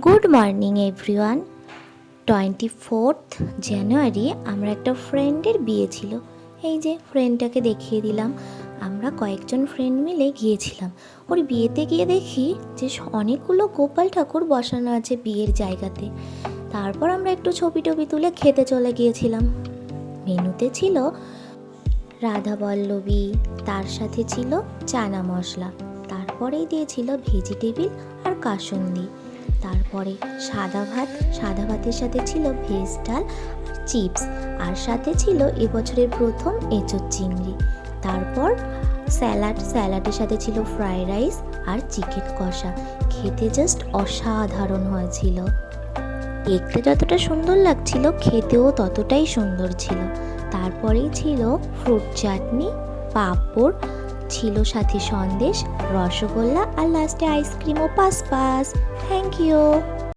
Good morning everyone. 24th জানুয়ারি আমরা একটা ফ্রেন্ডের বিয়ে ছিল। এই যে ফ্রেন্ডটাকে দেখিয়ে দিলাম। আমরা কয়েকজন ফ্রেন্ড মিলে গিয়েছিলাম। ওর বিয়েতে গিয়ে দেখি যে অনেকগুলো গোপাল ঠাকুর বসানো আছে বিয়ের জায়গাতে। তারপর আমরা একটু ছবি টবি তুলে খেতে চলে গিয়েছিলাম। মেনুতে ছিল রাধাবল্লভী, তার সাথে ছিল চানা মশলা, তারপরেই দিয়েছিল ভেজিটেবিল আর কাসুন্দি, তারপরে সাদা ভাত, সাদা ভাতের সাথে ছিল ভেজ ডাল আর চিপস, আর সাথে ছিল এবছরের প্রথম এঁচোড় চিংড়ি। তারপর স্যালাড, স্যালাডের সাথে ছিল ফ্রাইড রাইস আর চিকেন কষা। খেতে জাস্ট অসাধারণ হয়েছিল। দেখতে যতটা সুন্দর লাগছিল খেতেও ততটাই সুন্দর ছিল। তারপরেই ছিল ফ্রুট চাটনি, পাঁপড়, ছিল সাথে সন্দেশ, রসগোল্লা আর লাস্টে আইসক্রিম ও পাস। Thank you.